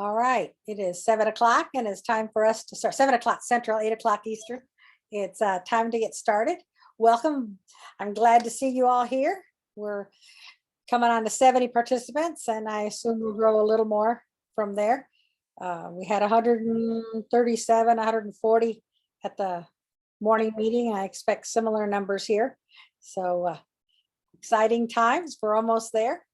All right, it is 7 o'clock and it's time for us to start. 7 o'clock Central, 8 o'clock Eastern. It's time to get started. Welcome. I'm glad to see you all here. We're coming on to 70 participants, and I assume we'll grow a little more from there. We had 137, 140 at the morning meeting. I expect similar numbers here. So exciting times. We're almost there.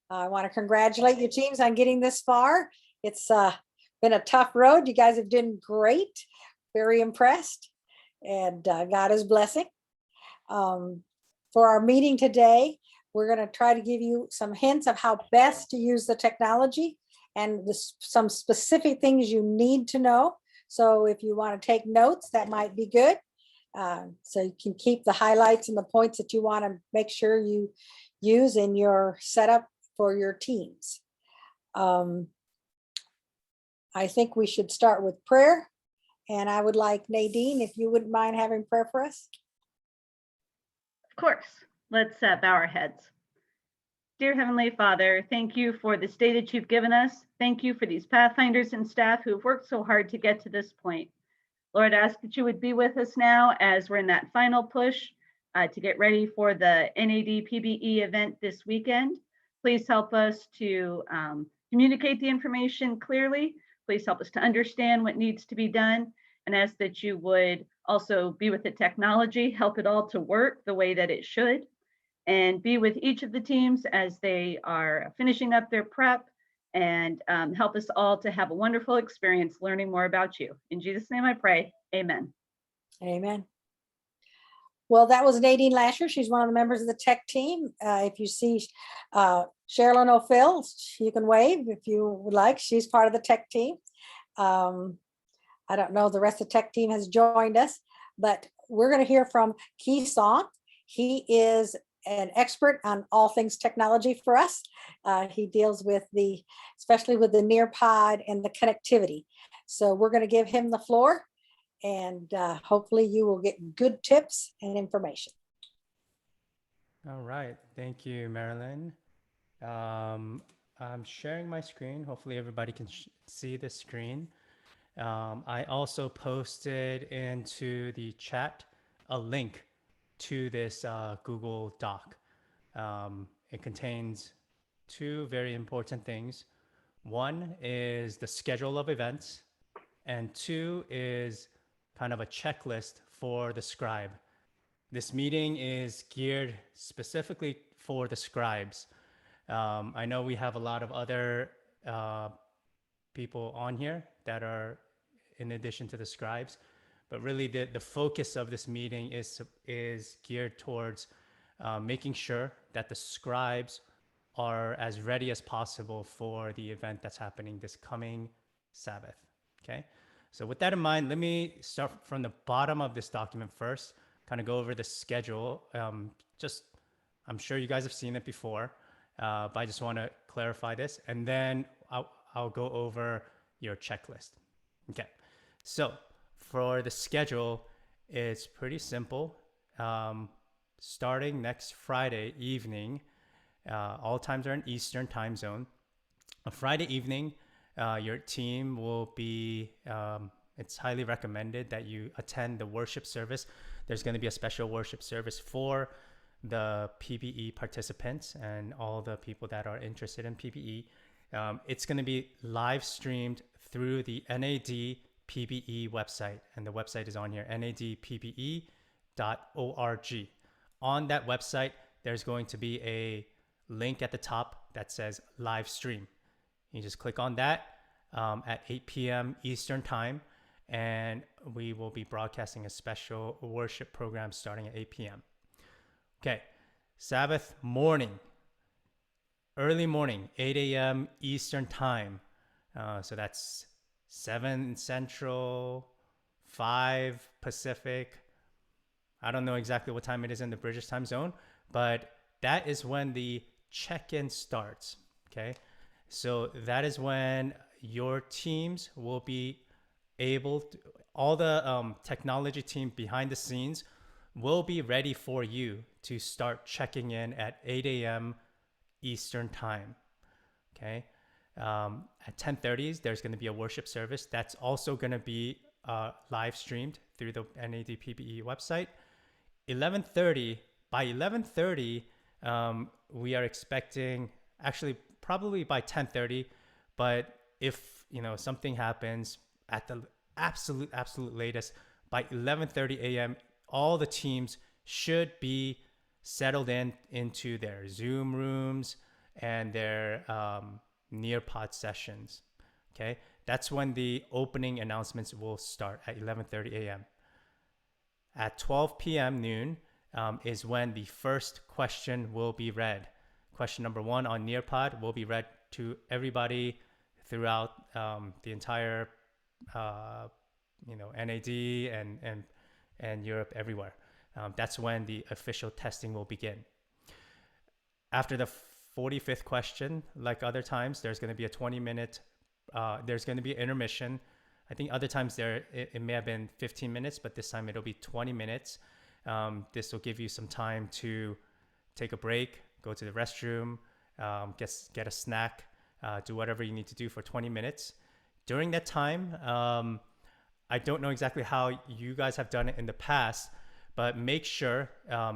I want to congratulate your teams on getting this far. It's been a tough road. You guys have done great. Very impressed, and God is blessing. For our meeting today, we're going to try to give you some hints of how best to use the technology and some specific things you need to know. So if you want to take notes, that might be good. So you can keep the highlights and the points that you want to make sure you use in your setup for your teams. I think we should start with prayer. And I would like Nadine, if you wouldn't mind having prayer for us. Of course. Let's bow our heads. Dear Heavenly Father, thank you for this day that you've given us. Thank you for these Pathfinders and staff who've worked so hard to get to this point. Lord, I ask that you would be with us now as we're in that final push to get ready for the NAD PBE event this weekend. Please help us to communicate the information clearly. Please help us to understand what needs to be done, and ask that you would also be with the technology, help it all to work the way that it should, and be with each of the teams as they are finishing up their prep, and help us all to have a wonderful experience learning more about you. In Jesus' name I pray, amen. Amen. Well, that was Nadine Lasher. She's one of the members of the tech team. If you see Sherilyn O'Phil, you can wave if you would like. She's part of the tech team. I don't know, the rest of the tech team has joined us, but we're going to hear from Key Song. He is an expert on all things technology for us. He deals with especially with the Nearpod and the connectivity. So we're going to give him the floor, and hopefully you will get good tips and information. All right, thank you, Marilyn. I'm sharing my screen. Hopefully everybody can see the screen. I also posted into the chat a link to this Google Doc. It contains two very important things. One is the schedule of events, and two is kind of a checklist for the Scribe. This meeting is geared specifically for the Scribes. I know we have a lot of other people on here that are in addition to the Scribes, but really the focus of this meeting is geared towards making sure that the Scribes are as ready as possible for the event that's happening this coming Sabbath. Okay, so with that in mind, let me start from the bottom of this document first, kind of go over the schedule. I'm sure you guys have seen it before, but I just want to clarify this, and then I'll go over your checklist. Okay, so for the schedule, it's pretty simple. Starting next Friday evening, all times are in Eastern time zone. On Friday evening, your team will be, it's highly recommended that you attend the worship service. There's going to be a special worship service for the PBE participants and all the people that are interested in PBE. It's going to be live streamed through the NAD PBE website, and the website is on here, nadpbe.org. On that website, there's going to be a link at the top that says live stream. You just click on that at 8 p.m. Eastern time, and we will be broadcasting a special worship program starting at 8 p.m. Okay, Sabbath morning, early morning, 8 a.m. Eastern time. So that's 7 Central, 5 Pacific. I don't know exactly what time it is in the British time zone, but that is when the check-in starts, okay? So that is when your teams will be able to, all the technology team behind the scenes will be ready for you to start checking in at 8 a.m. Eastern time, okay? At 10:30, there's going to be a worship service that's also going to be live streamed through the NAD PBE website. 11:30, by 11:30, we are expecting, actually probably by 10:30, but if something happens at the absolute latest, by 11:30 a.m., all the teams should be settled into their Zoom rooms and their Nearpod sessions. Okay, that's when the opening announcements will start at 11:30 a.m. At 12 p.m. noon is when the first question will be read. Question number 1 on Nearpod will be read to everybody throughout the entire NAD and Europe, everywhere. That's when the official testing will begin. After the 45th question, like other times, there's going to be a 20-minute, there's going to be an intermission. I think other times it may have been 15 minutes, but this time it'll be 20 minutes. This will give you some time to take a break, go to the restroom, get a snack, do whatever you need to do for 20 minutes. During that time, I don't know exactly how you guys have done it in the past, but make sure,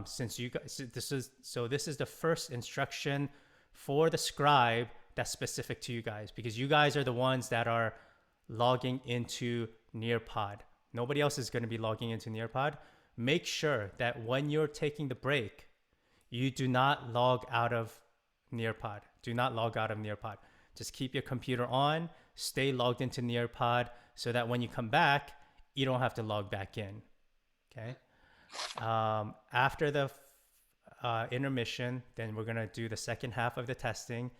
since you guys, this is the first instruction for the Scribe that's specific to you guys, because you guys are the ones that are logging into Nearpod. Nobody else is going to be logging into Nearpod. Make sure that when you're taking the break, you do not log out of Nearpod. Do not log out of Nearpod. Just keep your computer on, stay logged into Nearpod, so that when you come back, you don't have to log back in. Okay. After the intermission, then we're going to do the second half of the testing.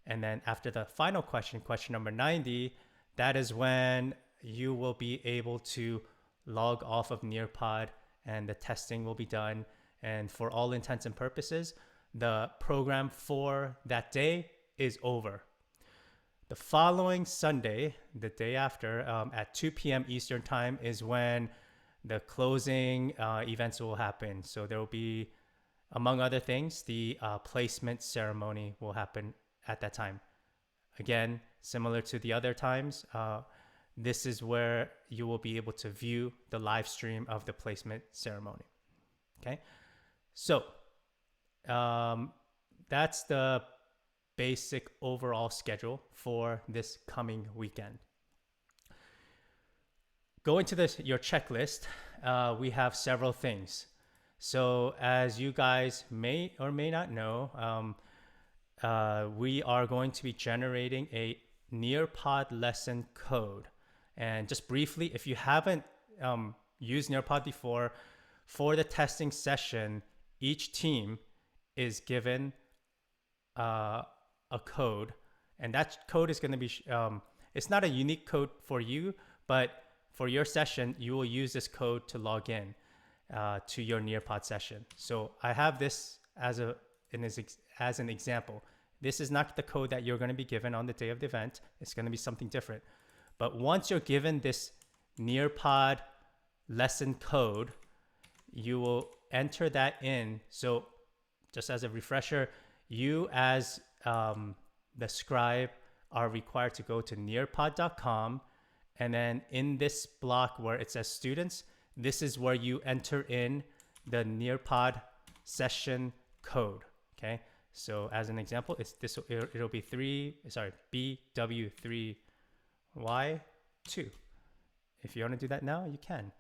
And then after the final question, question number 90, that is when you will be able to log off of Nearpod and the testing will be done. And for all intents and purposes, the program for that day is over. The following Sunday, the day after, at 2 p.m. Eastern time is when the closing events will happen. So there will be, among other things, the placement ceremony will happen at that time. Again, similar to the other times, this is where you will be able to view the live stream of the placement ceremony. Okay, so that's the basic overall schedule for this coming weekend. Going to your checklist, we have several things. So as you guys may or may not know, we are going to be generating a Nearpod lesson code. And just briefly, if you haven't used Nearpod before, for the testing session, each team is given a code, and that code is going to be, it's not a unique code for you, but for your session, you will use this code to log in to your Nearpod session. So I have this as an example. This is not the code that you're going to be given on the day of the event. It's going to be something different. But once you're given this Nearpod lesson code, you will enter that in. So just as a refresher, you as the Scribe are required to go to nearpod.com, and then in this block where it says students, this is where you enter in the Nearpod session code. Okay, so as an example, it'll be BW3Y2. If you want to do that now, you can.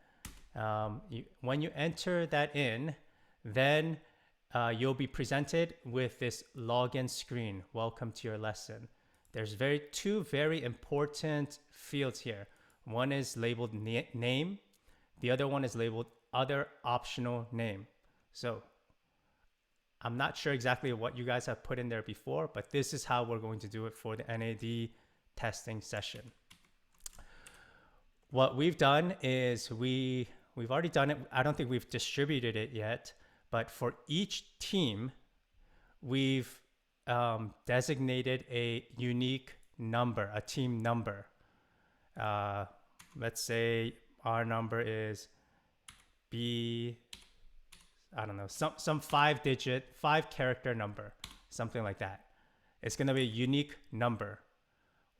When you enter that in, then you'll be presented with this login screen. Welcome to your lesson. There's two very important fields here. One is labeled name. The other one is labeled other optional name. So I'm not sure exactly what you guys have put in there before, but this is how we're going to do it for the NAD testing session. What we've done is we've already done it. I don't think we've distributed it yet, but for each team, we've designated a unique number, a team number. Let's say our number is I don't know, some 5-character number, something like that. It's going to be a unique number.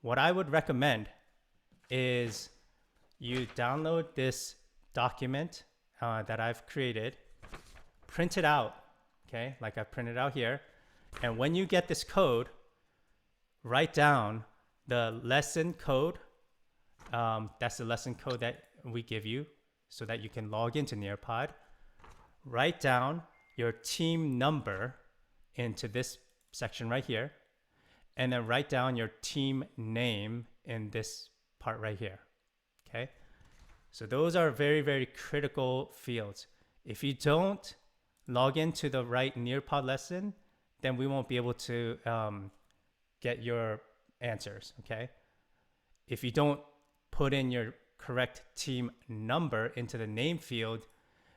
what I would recommend is you download this document that I've created, print it out, okay, like I printed out here. And when you get this code, write down the lesson code. That's the lesson code that we give you so that you can log into Nearpod. Write down your team number into this section right here, and then write down your team name in this part right here, okay? So those are very, very critical fields. If you don't log into the right Nearpod lesson, then we won't be able to get your answers, okay? If you don't put in your correct team number into the name field,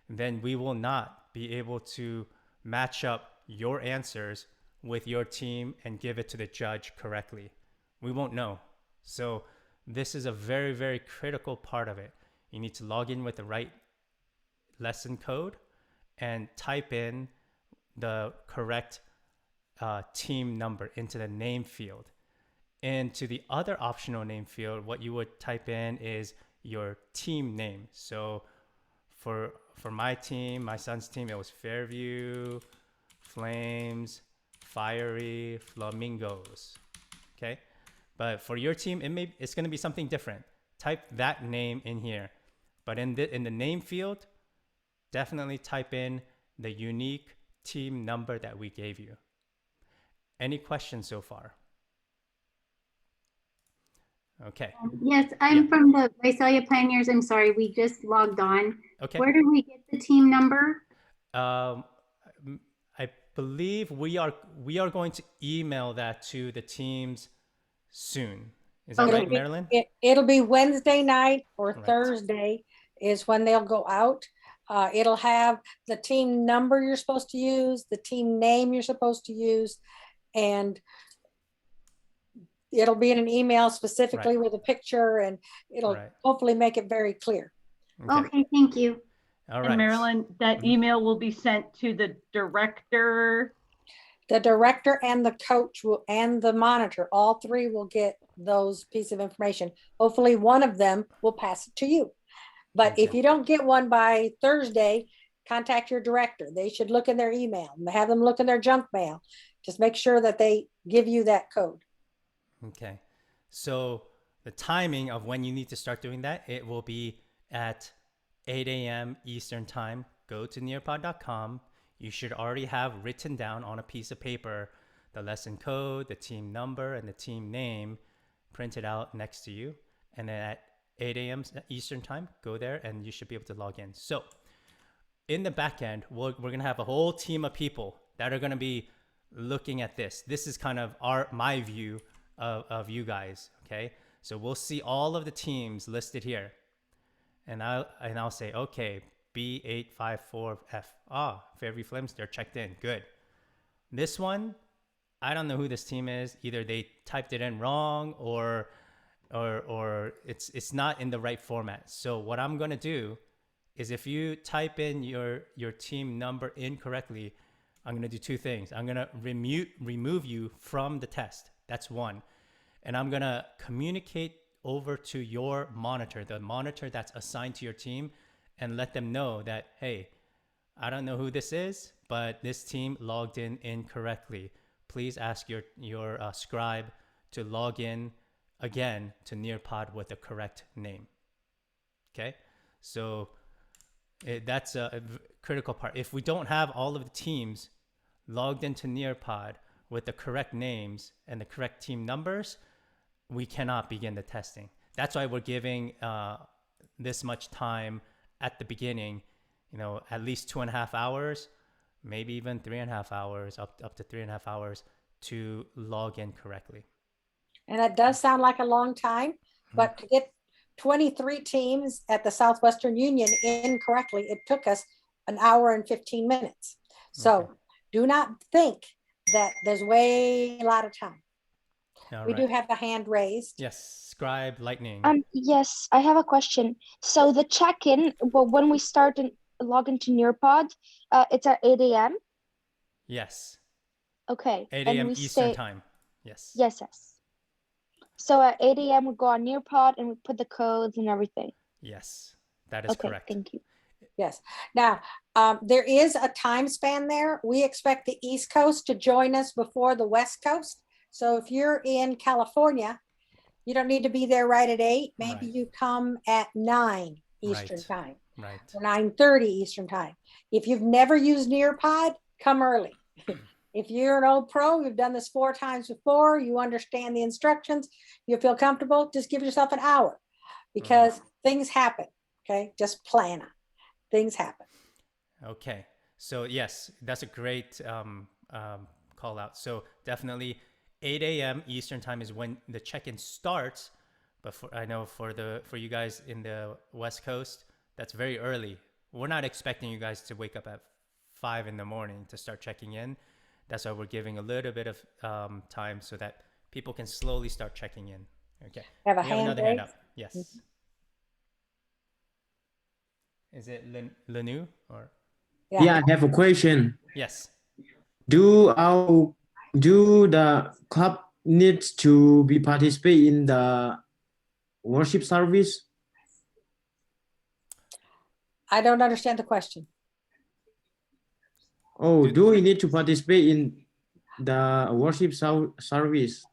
then we will not be able to match up your answers with your team and give it to the judge correctly. We won't know. So this is a very, very critical part of it. You need to log in with the right lesson code and type in the correct team number into the name field. And to the other optional name field, what you would type in is your team name. So for my team, my son's team, it was Fairview Flames Fiery Flamingos. Okay, but for your team, it's going to be something different. Type that name in here, but in the name field, definitely type in the unique team number that we gave you. Any questions so far? Okay. Yes, I'm from the Visalia Pioneers. I'm sorry, we just logged on. Okay. Where do we get the team number? I believe we are going to email that to the teams soon. Is that right, Marilyn? It'll be Wednesday night or Right. Thursday is when they'll go out. It'll have the team number you're supposed to use, the team name you're supposed to use, and it'll be in an email specifically with a picture, and it'll hopefully make it very clear. Okay, thank you. All right. And Marilyn, that email will be sent to the director. The director and the coach and the monitor, all three will get those pieces of information. Hopefully one of them will pass it to you. But if you don't get one by Thursday, contact your director. They should look in their email and have them look in their junk mail. Just make sure that they give you that code. Okay. So the timing of when you need to start doing that, it will be at 8 a.m. Eastern time. Go to nearpod.com. You should already have written down on a piece of paper the lesson code, the team number, and the team name printed out next to you. And then at 8 a.m. Eastern time, go there and you should be able to log in. So in the back end, we're going to have a whole team of people that are going to be looking at this. This is kind of my view of you guys, okay? So we'll see all of the teams listed here. And I'll say, okay, B854F. Fairview Flames, they're checked in. Good. This one, I don't know who this team is. Either they typed it in wrong or it's not in the right format. So what I'm gonna do is if you type in your team number incorrectly, I'm gonna do two things. I'm gonna remove you from the test. That's one. And I'm gonna communicate over to your monitor, the monitor that's assigned to your team, and let them know that, hey, I don't know who this is, but this team logged in incorrectly. Please ask your scribe to log in again to Nearpod with the correct name. Okay, so that's a critical part. If we don't have all of the teams logged into Nearpod with the correct names and the correct team numbers, we cannot begin the testing. That's why we're giving this much time at the beginning, at least 2.5 hours, maybe even 3.5 hours, up to 3.5 hours to log in correctly. And that does sound like a long time, but to get 23 teams at the Southwestern Union in correctly, it took us 1 hour and 15 minutes. So do not think that there's a lot of time. We do have a hand raised. Yes, Scribe Lightning. Yes, I have a question. So the check-in, when we start and log into Nearpod, it's at 8 a.m.? Yes. Okay. 8 a.m. Eastern time. Yes. Yes. So at 8 a.m. we go on Nearpod and we put the codes and everything. Yes, that is Okay, correct. thank you. Yes. Now, there is a time span there. We expect the East Coast to join us before the West Coast. So if you're in California, you don't need to be there right at 8. Maybe Right. you come at 9 Eastern Right. time Right. or 9:30 Eastern time. If you've never used Nearpod, come early. If you're an old pro, you've done this 4 times before, you understand the instructions, you feel comfortable, just give yourself an hour because things happen. Okay. Just plan it. Things happen. Okay. So yes, that's a great call out. So definitely 8 a.m. Eastern time is when the check-in starts. But I know for you guys in the West Coast, that's very early. We're not expecting you guys to wake up at 5 in the morning to start checking in. That's why we're giving a little bit of time so that people can slowly start checking in. Okay. Have a We have hand another hand raised. up. Yes. Is it Lenu or? Yeah, I have a question. Yes. Do the club needs to be participate in the worship service? I don't understand the question. Oh, do we need to participate in the worship service?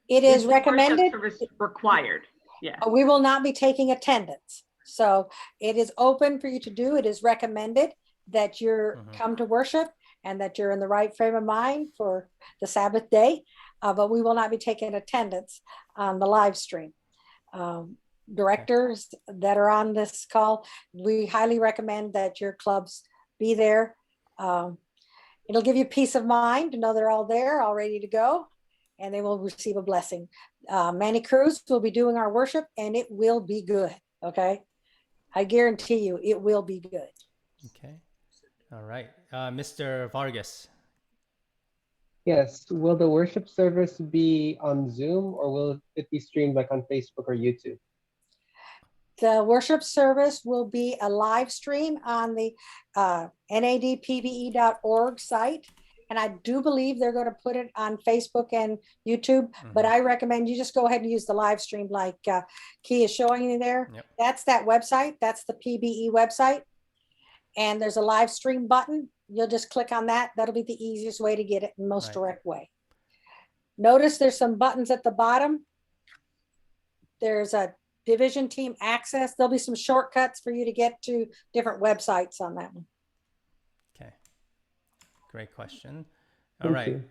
It is the worship recommended. service required. Yeah. We will not be taking attendance. So it is open for you to do. It is recommended that you're come to worship and that you're in the right frame of mind for the Sabbath day. But we will not be taking attendance on the live stream. Directors that are on this call, we highly recommend that your clubs be there. It'll give you peace of mind to know they're all there, all ready to go, and they will receive a blessing. Manny Cruz will be doing our worship and it will be good. Okay. I guarantee you it will be good. Okay. All right. Mr. Vargas. Yes. Will the worship service be on Zoom or will it be streamed like on Facebook or YouTube? The worship service will be a live stream on the NADPBE.org site. And I do believe they're going to put it on Facebook and YouTube, but I recommend you just go ahead and use the live stream like Key is showing you there. Yep. That's that website. That's the PBE website. And there's a live stream button. You'll just click on that. That'll be the easiest way to get it in most direct way. Notice there's some buttons at the bottom. There's a division team access. There'll be some shortcuts for you to get to different websites on that one. Okay. Great question. All right.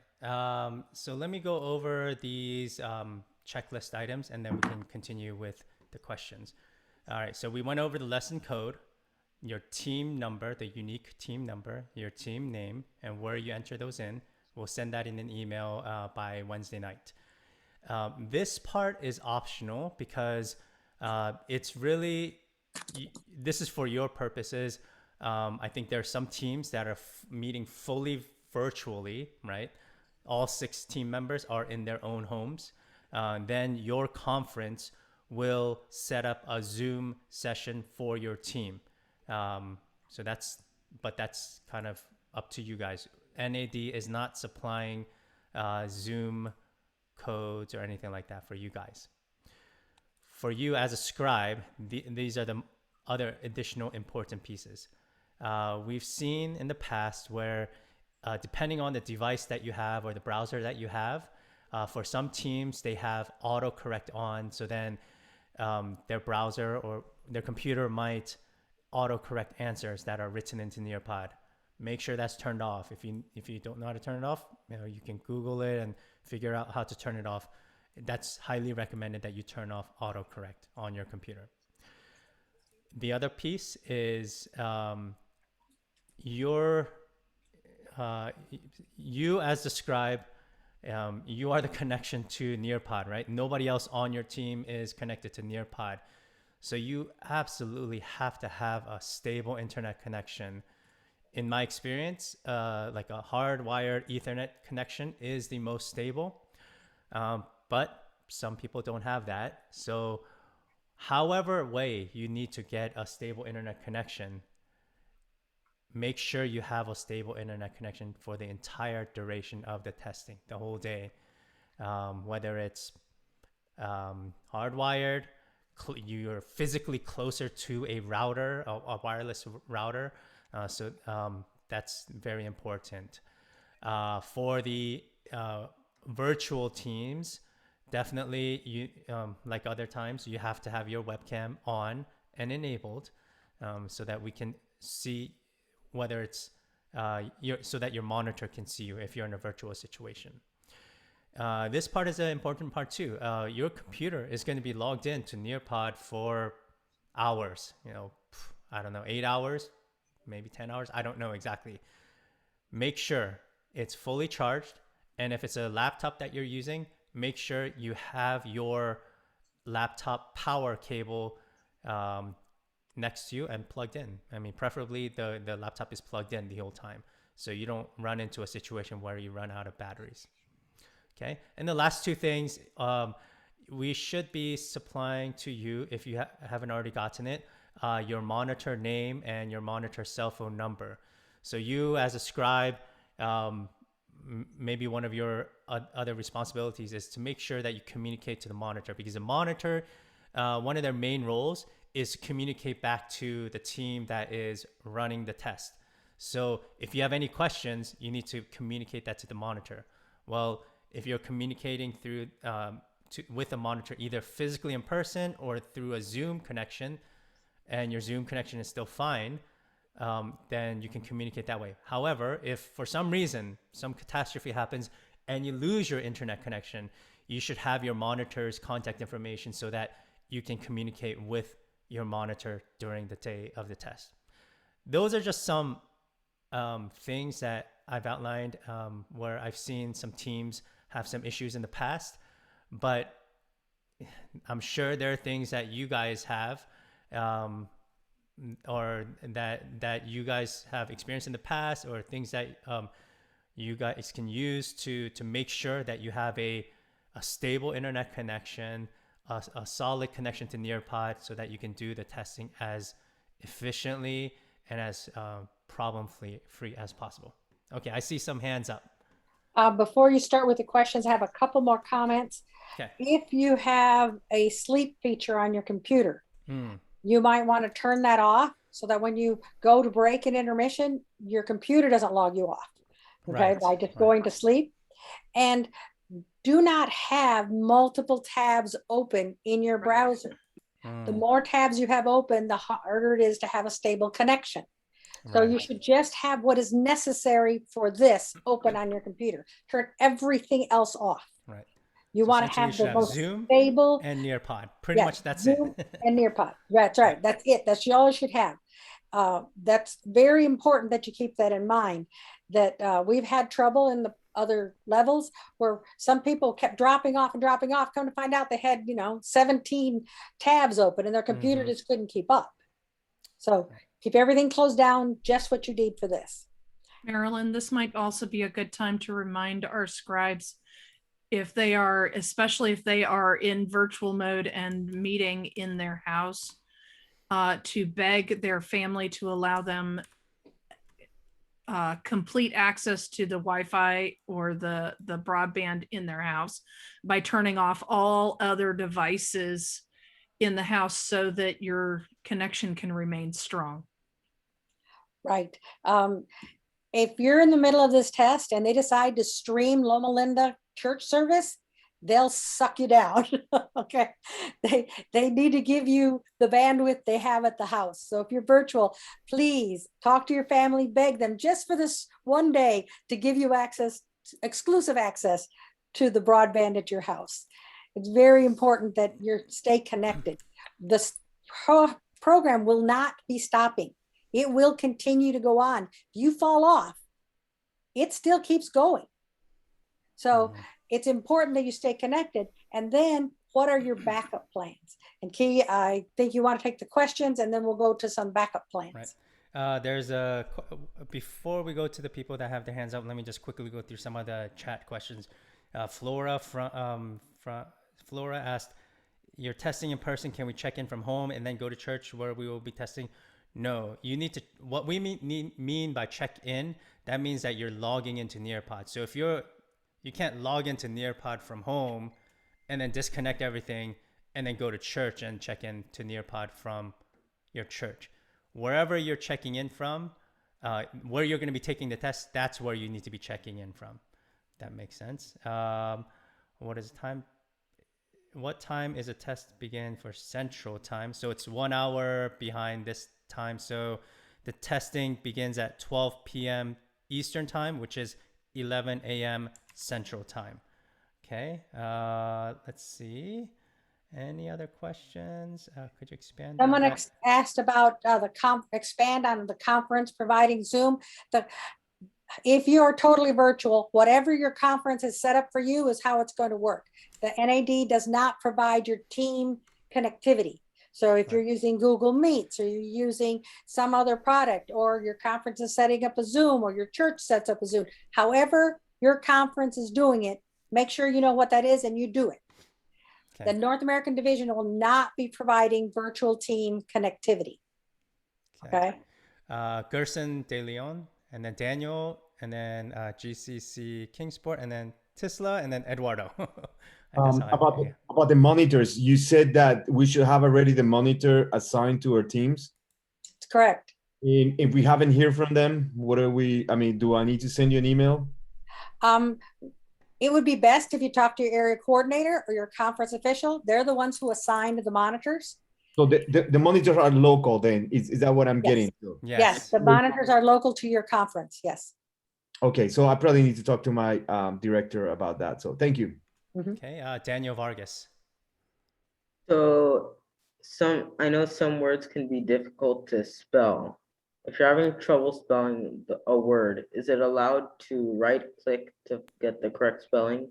So let me go over these checklist items and then we can continue with the questions. All right. So we went over the lesson code, your team number, the unique team number, your team name, and where you enter those in. We'll send that in an email by Wednesday night. This part is optional because it's really, this is for your purposes. I think there are some teams that are meeting fully virtually, right? All 6 team members are in their own homes. Then your conference will set up a Zoom session for your team. So that's kind of up to you guys. NAD is not supplying Zoom codes or anything like that for you guys. For you as a scribe, these are the other additional important pieces. We've seen in the past where depending on the device that you have or the browser that you have, for some teams, they have autocorrect on. So then their browser or their computer might autocorrect answers that are written into Nearpod. Make sure that's turned off. If you don't know how to turn it off, you can Google it and figure out how to turn it off. That's highly recommended that you turn off autocorrect on your computer. The other piece is you as the scribe, you are the connection to Nearpod, right? Nobody else on your team is connected to Nearpod. So you absolutely have to have a stable internet connection. In my experience, like a hardwired Ethernet connection is the most stable. But some people don't have that. So however way you need to get a stable internet connection, make sure you have a stable internet connection for the entire duration of the testing, the whole day. Whether it's hardwired. You're physically closer to a router, a wireless router. That's very important. For the virtual teams, definitely you like other times, you have to have your webcam on and enabled, so that we can see whether it's so that your monitor can see you if you're in a virtual situation. This part is an important part too. Your computer is going to be logged in to Nearpod for hours. I don't know, 8 hours, maybe 10 hours. I don't know exactly. Make sure it's fully charged. And if it's a laptop that you're using, make sure you have your laptop power cable next to you and plugged in. I mean, preferably the laptop is plugged in the whole time, so you don't run into a situation where you run out of batteries. Okay. And the last two things, we should be supplying to you, if you haven't already gotten it, your monitor name and your monitor cell phone number. So you as a scribe, maybe one of your other responsibilities is to make sure that you communicate to the monitor, because the monitor, one of their main roles is to communicate back to the team that is running the test. So if you have any questions, you need to communicate that to the monitor. Well, if you're communicating through with a monitor, either physically in person or through a Zoom connection, and your Zoom connection is still fine, then you can communicate that way. However, if for some reason, some catastrophe happens and you lose your internet connection, you should have your monitor's contact information so that you can communicate with your monitor during the day of the test. Those are just some things that I've outlined where I've seen some teams have some issues in the past, but I'm sure there are things that you guys have or that you guys have experienced in the past, or things that you guys can use to make sure that you have a stable internet connection, a solid connection to Nearpod, so that you can do the testing as efficiently and as problem-free as possible. Okay, I see some hands up. Before you start with the questions, I have a couple more comments. Okay. If you have a sleep feature on your computer, you might want to turn that off so that when you go to break and intermission, your computer doesn't log you off, okay, Right, by just going to sleep. And do not have multiple tabs open in your browser. The more tabs you have open, the harder it is to have a stable connection. So you should just have what is necessary for this open on your computer. Turn everything else off. Right. You So want to essentially have the most Zoom stable and Nearpod. Pretty much that's Zoom it. and Nearpod. That's right. That's it. That's all you should have. That's very important that you keep that in mind. That we've had trouble in the other levels where some people kept dropping off and dropping off. Come to find out they had 17 tabs open and their computer just couldn't keep up. So keep everything closed down, just what you need for this. Marilyn, this might also be a good time to remind our scribes, if they are, especially if they are in virtual mode and meeting in their house, to beg their family to allow them complete access to the Wi-Fi or the broadband in their house by turning off all other devices in the house so that your connection can remain strong. Right. If you're in the middle of this test and they decide to stream Loma Linda church service, they'll suck you down. Okay. They need to give you the bandwidth they have at the house. So if you're virtual, please talk to your family, beg them just for this one day to give you access, exclusive access to the broadband at your house. It's very important that you stay connected. This program will not be stopping. It will continue to go on. If you fall off, it still keeps going. So it's important that you stay connected. And then what are your backup plans? And Key, I think you want to take the questions and then we'll go to some backup plans. Right. Before we go to the people that have their hands up, let me just quickly go through some of the chat questions. Flora asked, you're testing in person. Can we check in from home and then go to church where we will be testing? No, you need to, what we mean by check in, that means that you're logging into Nearpod. So if you can't log into Nearpod from home and then disconnect everything, and then go to church and check in to Nearpod from your church. Wherever you're checking in from, where you're going to be taking the test, that's where you need to be checking in from. That makes sense. What is the time? What time is a test begin for Central Time? So it's 1 hour behind this time. So the testing begins at 12 p.m. Eastern Time, which is 11 a.m. Central Time. Okay, let's see. Any other questions? Could you expand on Someone that? asked about expand on the conference providing Zoom. If you're totally virtual, whatever your conference is set up for you is how it's going to work. The NAD does not provide your team connectivity. So if you're using Google Meets, or you're using some other product, or your conference is setting up a Zoom, or your church sets up a Zoom, however your conference is doing it, make sure you know what that is and you do it. Okay. The North American division will not be providing virtual team connectivity. Okay. Gerson De Leon, and then Daniel, and then GCC Kingsport, and then Tisla, and then Eduardo. About the monitors, you said that we should have already the monitor assigned to our teams. That's correct. If we haven't heard from them, what are we? I mean, do I need to send you an email? It would be best if you talk to your area coordinator or your conference official. They're the ones who assigned the monitors. So the monitors are local then? Is that what I'm getting to? Yes, the monitors are local to your conference, yes. Okay, so I probably need to talk to my director about that. So thank you. Okay, Daniel Vargas. So I know some words can be difficult to spell. If you're having trouble spelling a word, is it allowed to right click to get the correct spelling?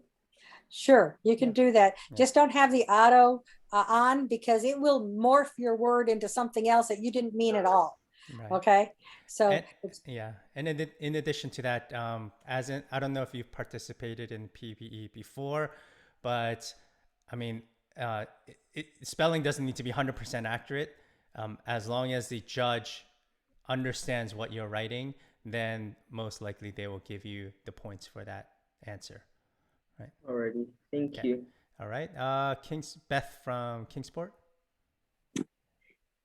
Sure, you can do that. Just don't have the auto on, because it will morph your word into something else that you didn't mean at all. Right. Okay, so and in addition to that, I don't know if you've participated in PBE before, but I mean, spelling doesn't need to be 100% accurate. As long as the judge understands what you're writing, then most likely they will give you the points for that answer. Right. Alrighty, thank you. All right, Beth from Kingsport.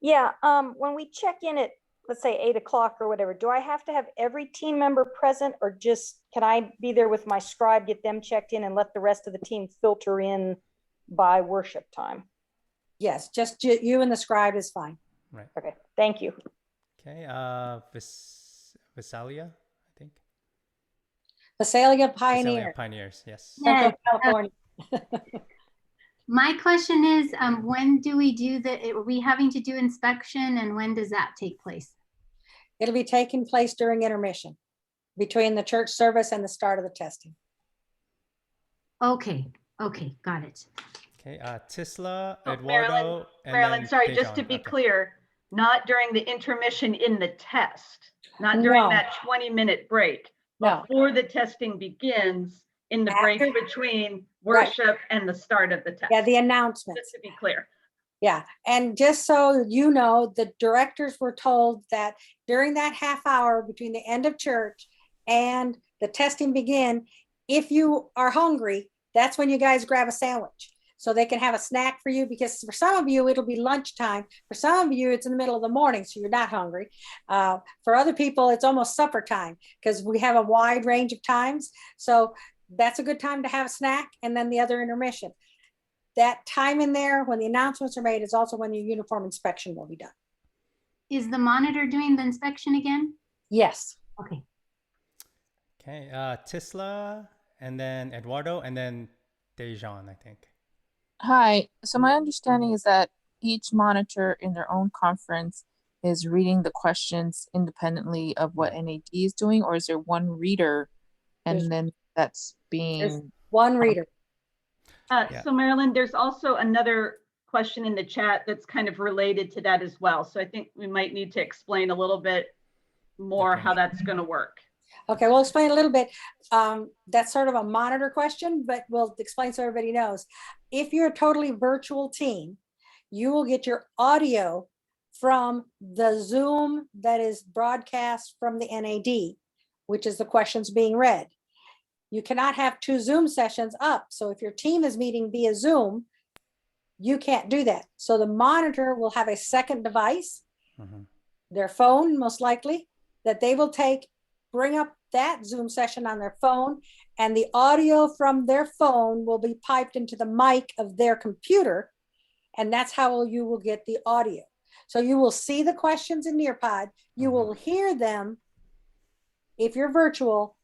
Yeah, when we check in at, let's say 8 o'clock or whatever, do I have to have every team member present, or just, can I be there with my scribe, get them checked in, and let the rest of the team filter in by worship time? Yes, just you and the scribe is fine. Right. Okay, thank you. Okay, Visalia, I think. Visalia Pioneer. Visalia Pioneers, yes. Central California. My question is, when do we do are we having to do inspection, and when does that take place? It'll be taking place during intermission between the church service and the start of the testing. Okay, got it. Okay, Tisla, Oh, Eduardo, Marilyn, sorry, Dejan. just to be clear, not during the intermission in the test, not during that 20-minute break. No. Before the testing begins, in the break between worship and the start of the test. Yeah, the announcements. Just to be clear. Yeah, and just so you know, the directors were told that during that half hour between the end of church and the testing begin, if you are hungry, that's when you guys grab a sandwich, so they can have a snack for you, because for some of you, it'll be lunchtime. For some of you, it's in the middle of the morning, so you're not hungry. For other people, it's almost supper time, because we have a wide range of times. So that's a good time to have a snack, and then the other intermission. That time in there when the announcements are made is also when your uniform inspection will be done. Is the monitor doing the inspection again? Yes. Okay. Okay, Tisla, and then Eduardo, and then Dejan, I think. Hi. So my understanding is that each monitor in their own conference is reading the questions independently of what NAD is doing, or is there one reader and then that's being one reader? So Marilyn, there's also another question in the chat that's kind of related to that as well. So I think we might need to explain a little bit more how that's going to work. Okay, we'll explain a little bit. That's sort of a monitor question, but we'll explain so everybody knows. If you're a totally virtual team, you will get your audio from the Zoom that is broadcast from the NAD, which is the questions being read. You cannot have two Zoom sessions up. So if your team is meeting via Zoom, you can't do that. So the monitor will have a second device, their phone most likely, that they will take, bring up that Zoom session on their phone, and the audio from their phone will be piped into the mic of their computer, and that's how you will get the audio. So you will see the questions in Nearpod, you will hear them, if you're virtual,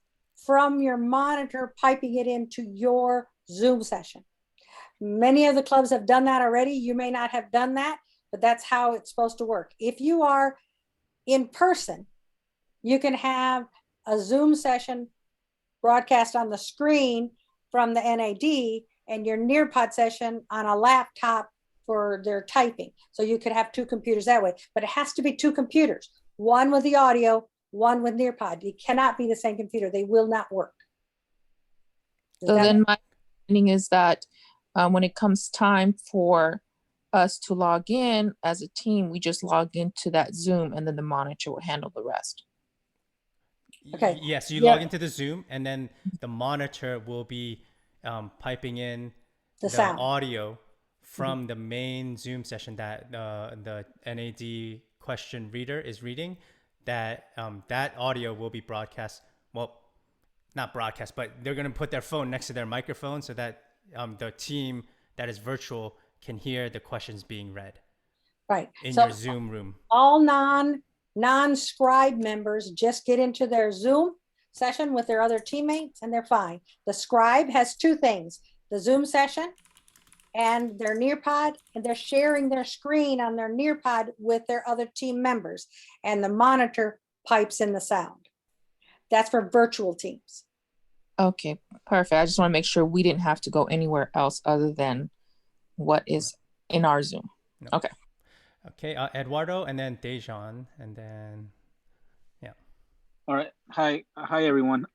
from your monitor piping it into your Zoom session. Many of the clubs have done that already. You may not have done that, but that's how it's supposed to work. If you are in person, you can have a Zoom session broadcast on the screen from the NAD and your Nearpod session on a laptop for their typing. So you could have two computers that way, but it has to be two computers, one with the audio, one with Nearpod. It cannot be the same computer. They will not work. So then my understanding is that when it comes time for us to log in as a team, we just log into that Zoom and then the monitor will handle the rest. Okay. Yes, you log into the Zoom and then the monitor will be piping in the sound audio from the main Zoom session that the NAD question reader is reading. That that audio will be broadcast. Well, not broadcast, but they're going to put their phone next to their microphone so that the team that is virtual can hear the questions being read. Right. In So your Zoom room. All non-Scribe members just get into their Zoom session with their other teammates and they're fine. The Scribe has two things, the Zoom session and their Nearpod, and they're sharing their screen on their Nearpod with their other team members, and the monitor pipes in the sound. That's for virtual teams. Okay, perfect. I just want to make sure we didn't have to go anywhere else other than what is in our Zoom. No. Okay. Okay, Eduardo, and then Dejan, and then, yeah. All right. Hi, everyone.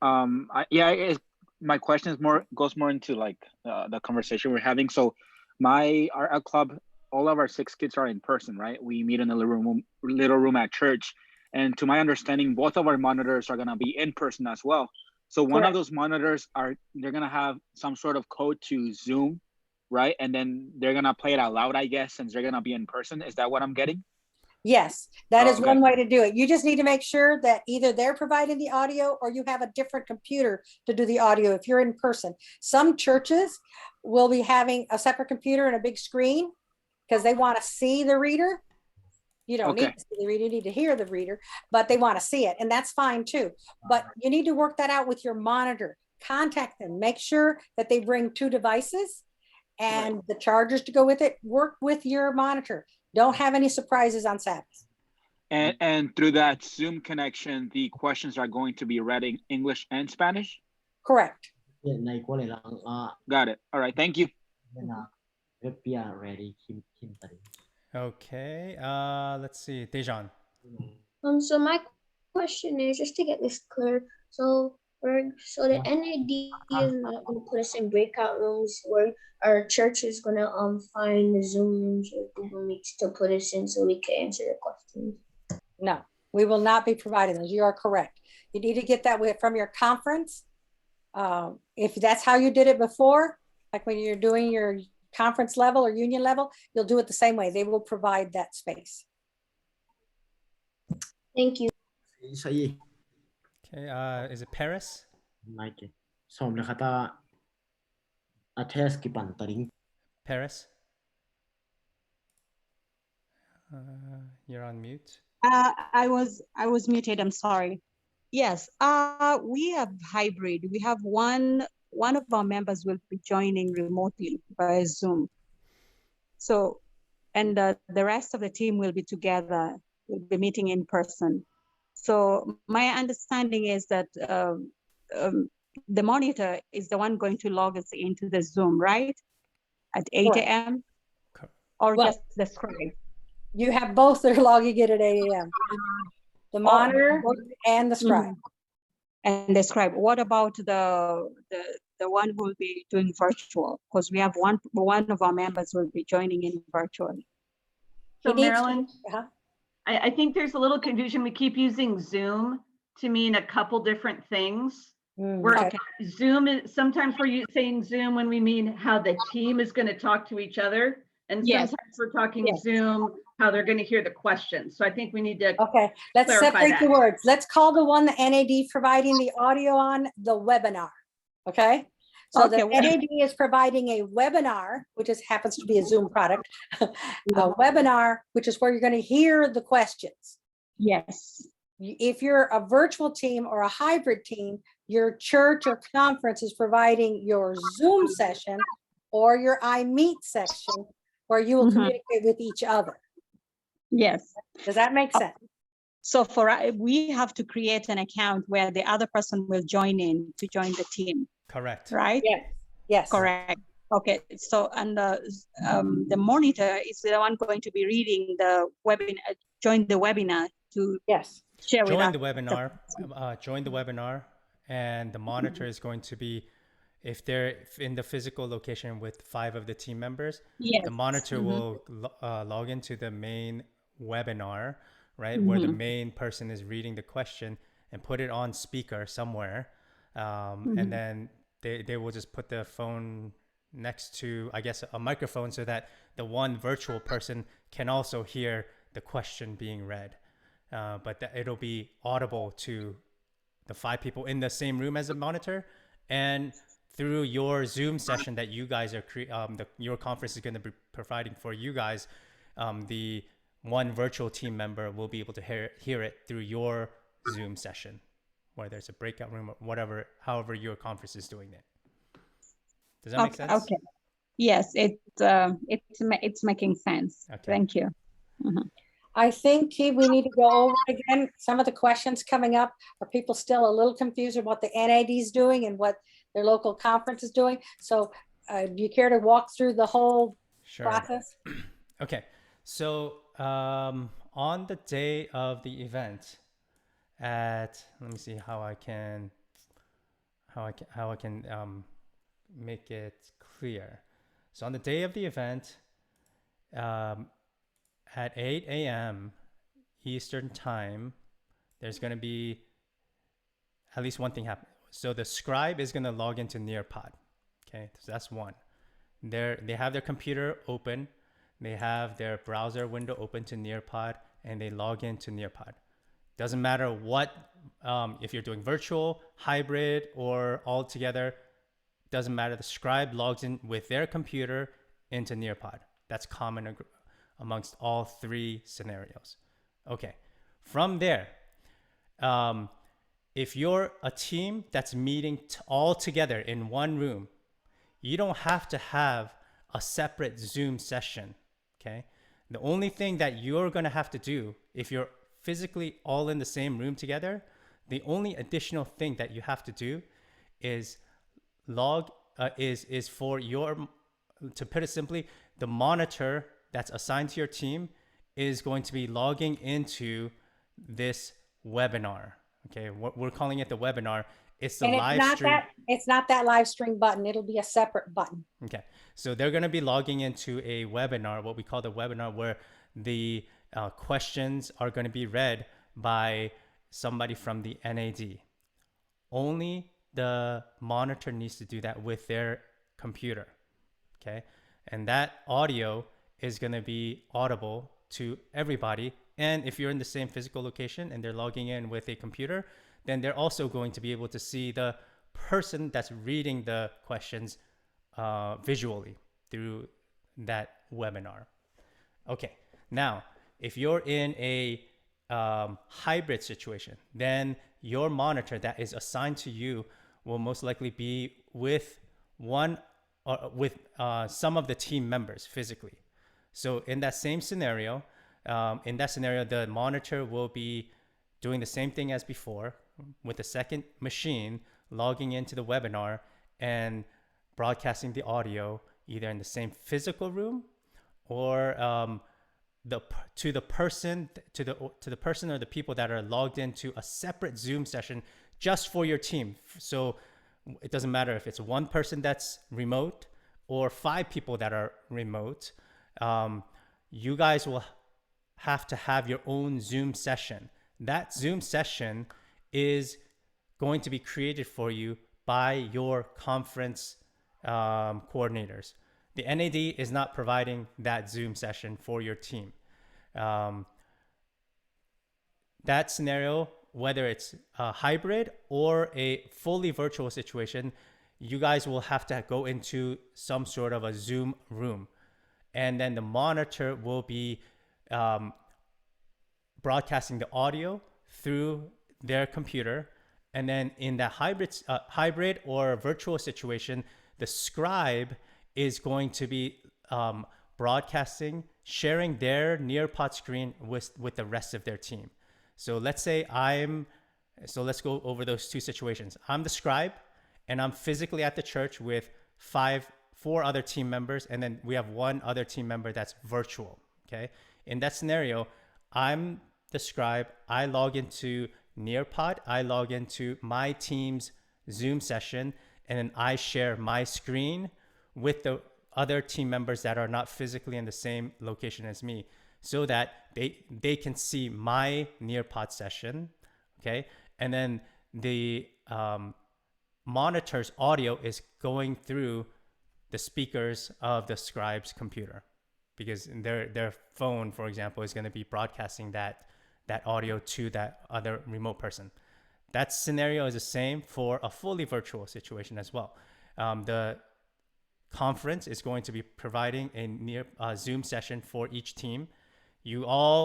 My question is goes more into like the conversation we're having. So, our club, all of our 6 kids are in person, right? We meet in a little room at church, and to my understanding, both of our monitors are gonna be in person as well. So one of those monitors they're gonna have some sort of code to Zoom, right? And then they're gonna play it out loud, I guess, since they're gonna be in person. Is that what I'm getting? Yes, that is one way to do it. You just need to make sure that either they're providing the audio or you have a different computer to do the audio if you're in person. Some churches will be having a separate computer and a big screen because they want to see the reader. You don't need to see the reader, you need to hear the reader, but they want to see it, and that's fine too. But you need to work that out with your monitor. Contact them, make sure that they bring 2 devices and the chargers to go with it. Work with your monitor. Don't have any surprises on Sabbath. And through that Zoom connection, the questions are going to be read in English and Spanish? Correct. Got it. All right, thank you. Okay, let's see, Dejan. So my question is, just to get this clear, so the NAD is not going to put us in breakout rooms where our church is going to find the Zoom rooms or Google Meets to put us in so we can answer the questions. No, we will not be providing those. You are correct. You need to get that from your conference. If that's how you did it before, like when you're doing your conference level or union level, you'll do it the same way. They will provide that space. Thank you. Okay, is it Paris? Paris? You're on mute. I was muted. I'm sorry. Yes, we have hybrid. We have one of our members will be joining remotely by Zoom. So, and the rest of the team will be together. We'll be meeting in person. So my understanding is that the monitor is the one going to log us into the Zoom, right? At 8 a.m. Or just the Scribe? You have both that are logging in at 8 a.m. The monitor and the Scribe. And the Scribe. What about the one who will be doing virtual? Because we have one of our members will be joining in virtually. So Marilyn, I think there's a little confusion. We keep using Zoom to mean a couple different things. We're Okay. Zoom is sometimes we're saying Zoom when we mean how the team is going to talk to each other. And Yes. sometimes we're talking Yes. Zoom, how they're going to hear the questions. So I think we need to Okay, let's clarify separate that. the words. Let's call the one the NAD providing the audio on the webinar. Okay? So the Okay, NAD is providing a webinar, which happens to be a Zoom product, a webinar, which is where you're going to hear the questions. Yes. If you're a virtual team or a hybrid team, your church or conference is providing your Zoom session or your iMeet section where you will communicate with each other. Yes. Does that make sense? So we have to create an account where the other person will join in to join the team. Correct. Right? Yes. Yes. Correct. Okay. So, and the monitor is the one going to be reading the webinar, join the webinar to share with us. Join the webinar, and the monitor is going to be, if they're in the physical location with 5 of the team members, the monitor will log into the main webinar, right? Where the main person is reading the question and put it on speaker somewhere. And then they will just put the phone next to, I guess, a microphone so that the one virtual person can also hear the question being read. But it'll be audible to the 5 people in the same room as the monitor, and through your Zoom session that you guys are your conference is going to be providing for you guys, the one virtual team member will be able to hear it through your Zoom session, whether it's a breakout room or whatever, however your conference is doing it. Does that make sense? Okay. Yes, it's making sense. Okay. Thank you. I think we need to go over again some of the questions coming up. Are people still a little confused about what the NAD is doing and what their local conference is doing? So do you care to walk through the whole process? Okay. So on the day of the event let me see how I can make it clear. So on the day of the event, at 8 a.m. Eastern time, there's going to be at least one thing happen. So the scribe is going to log into Nearpod. Okay, so that's one. They have their computer open. They have their browser window open to Nearpod, and they log into Nearpod. Doesn't matter what, if you're doing virtual, hybrid, or all together, doesn't matter. The scribe logs in with their computer into Nearpod. That's common amongst all 3 scenarios. Okay, from there, if you're a team that's meeting all together in one room, you don't have to have a separate Zoom session, okay? The only thing that you're gonna have to do, if you're physically all in the same room together, the only additional thing that you have to do is is for your, to put it simply, the monitor that's assigned to your team is going to be logging into this webinar. Okay, what we're calling it the webinar. It's the live stream. It's not that live stream button. It'll be a separate button. Okay, so they're going to be logging into a webinar, what we call the webinar, where the questions are going to be read by somebody from the NAD. Only the monitor needs to do that with their computer. Okay, and that audio is going to be audible to everybody. And if you're in the same physical location and they're logging in with a computer, then they're also going to be able to see the person that's reading the questions visually through that webinar. Okay, now, if you're in a hybrid situation, then your monitor that is assigned to you will most likely be with some of the team members physically. So in that same scenario, the monitor will be doing the same thing as before with the second machine, logging into the webinar and broadcasting the audio either in the same physical room or to the person or the people that are logged into a separate Zoom session just for your team. So it doesn't matter if it's one person that's remote or 5 people that are remote. You guys will have to have your own Zoom session. That Zoom session is going to be created for you by your conference coordinators. The NAD is not providing that Zoom session for your team. That scenario, whether it's a hybrid or a fully virtual situation, you guys will have to go into some sort of a Zoom room. And then the monitor will be broadcasting the audio through their computer. And then in that hybrid or virtual situation, the scribe is going to be broadcasting, sharing their Nearpod screen with the rest of their team. So let's say let's go over those two situations. I'm the scribe and I'm physically at the church with four other team members, and then we have one other team member that's virtual, okay? In that scenario, I'm the scribe, I log into Nearpod, I log into my team's Zoom session, and then I share my screen with the other team members that are not physically in the same location as me, so that they can see my Nearpod session, okay? And then the monitor's audio is going through the speakers of the scribe's computer, because their phone, for example, is going to be broadcasting that audio to that other remote person. That scenario is the same for a fully virtual situation as well. The conference is going to be providing a Zoom session for each team. You all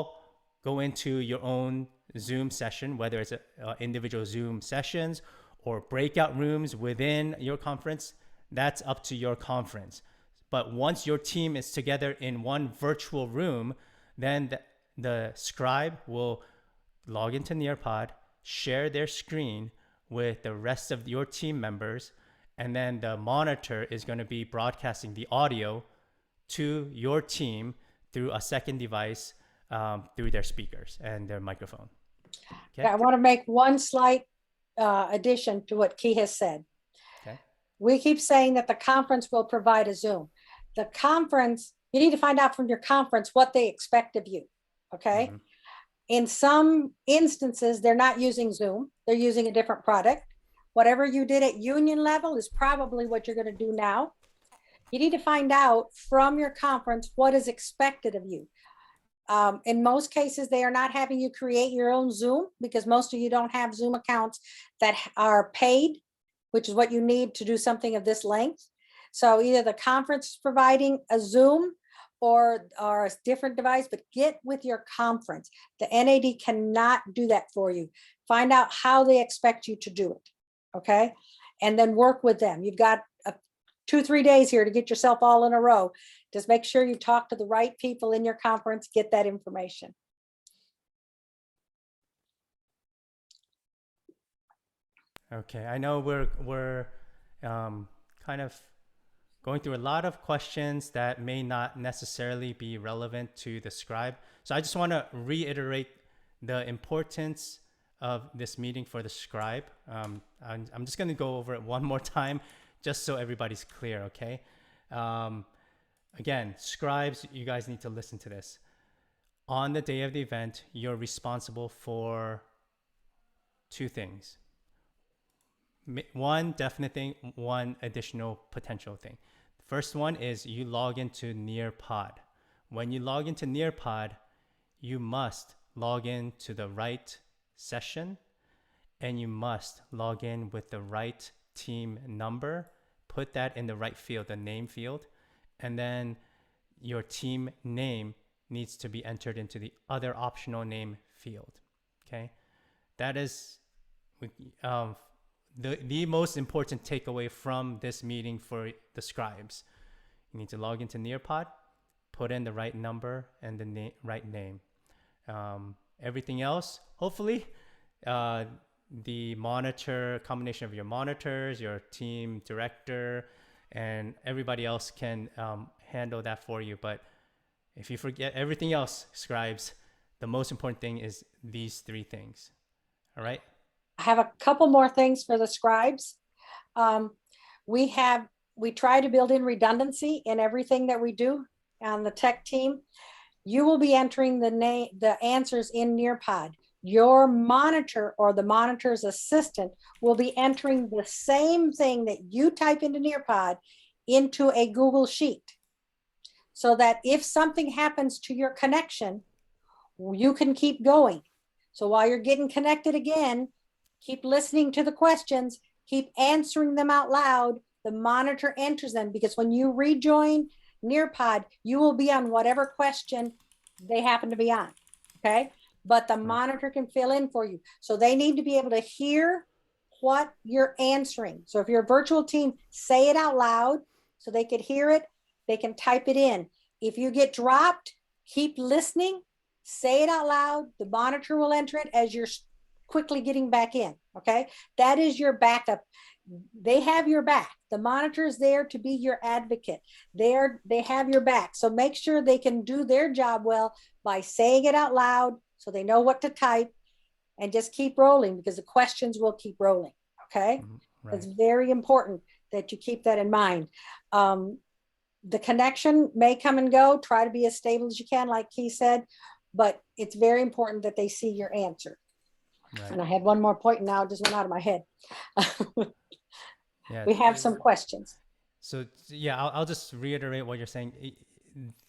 go into your own Zoom session, whether it's individual Zoom sessions or breakout rooms within your conference. That's up to your conference. But once your team is together in one virtual room, then the scribe will log into Nearpod, share their screen with the rest of your team members, and then the monitor is going to be broadcasting the audio to your team through a second device, through their speakers and their microphone. Okay? I want to make one slight addition to what Key has said. Okay. We keep saying that the conference will provide a Zoom. The conference, you need to find out from your conference what they expect of you, okay? Mhm. In some instances, they're not using Zoom. They're using a different product. Whatever you did at union level is probably what you're going to do now. You need to find out from your conference what is expected of you. In most cases, they are not having you create your own Zoom, because most of you don't have Zoom accounts that are paid, which is what you need to do something of this length. So either the conference is providing a Zoom or a different device, but get with your conference. The NAD cannot do that for you. Find out how they expect you to do it, okay? And then work with them. You've got 2-3 days here to get yourself all in a row. Just make sure you talk to the right people in your conference, get that information. Okay, I know we're kind of going through a lot of questions that may not necessarily be relevant to the scribe. So I just want to reiterate the importance of this meeting for the scribe. I'm just going to go over it one more time, just so everybody's clear, okay? Again, scribes, you guys need to listen to this. On the day of the event, you're responsible for two things. One definite thing, one additional potential thing. The first one is you log into Nearpod. When you log into Nearpod, you must log in to the right session, and you must log in with the right team number. Put that in the right field, the name field, and then your team name needs to be entered into the other optional name field. Okay, that is the most important takeaway from this meeting for the scribes. You need to log into Nearpod, put in the right number and the right name. Everything else, hopefully, the monitor, combination of your monitors, your team director, and everybody else can handle that for you. But if you forget everything else, scribes, the most important thing is these three things. All right? I have a couple more things for the scribes. We try to build in redundancy in everything that we do on the tech team. You will be entering the answers in Nearpod. your monitor or the monitor's assistant will be entering the same thing that you type into Nearpod into a Google Sheet. So that if something happens to your connection, you can keep going. So while you're getting connected again, keep listening to the questions, keep answering them out loud. The monitor enters them, because when you rejoin Nearpod, you will be on whatever question they happen to be on, okay? But the monitor can fill in for you. So they need to be able to hear what you're answering. So if you're a virtual team, say it out loud so they could hear it. They can type it in. If you get dropped, keep listening, say it out loud. The monitor will enter it as you're quickly getting back in, okay? That is your backup. They have your back. The monitor is there to be your advocate. They have your back. So make sure they can do their job well by saying it out loud so they know what to type, and just keep rolling, because the questions will keep rolling, okay? Right. It's very important that you keep that in mind. The connection may come and go. Try to be as stable as you can, like Keith said, but it's very important that they see your answer. Right. And I had one more point, and now it just went out of my head. Yeah, we have some questions. So yeah, I'll just reiterate what you're saying.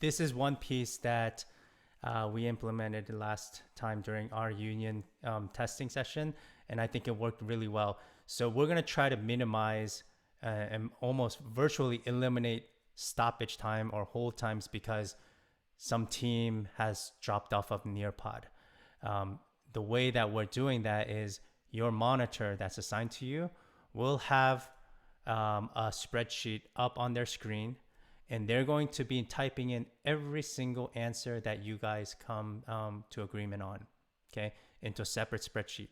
This is one piece that we implemented last time during our union testing session, and I think it worked really well. So we're gonna try to minimize and almost virtually eliminate stoppage time or hold times because some team has dropped off of Nearpod. The way that we're doing that is your monitor that's assigned to you will have a spreadsheet up on their screen, and they're going to be typing in every single answer that you guys come to agreement on, okay, into a separate spreadsheet.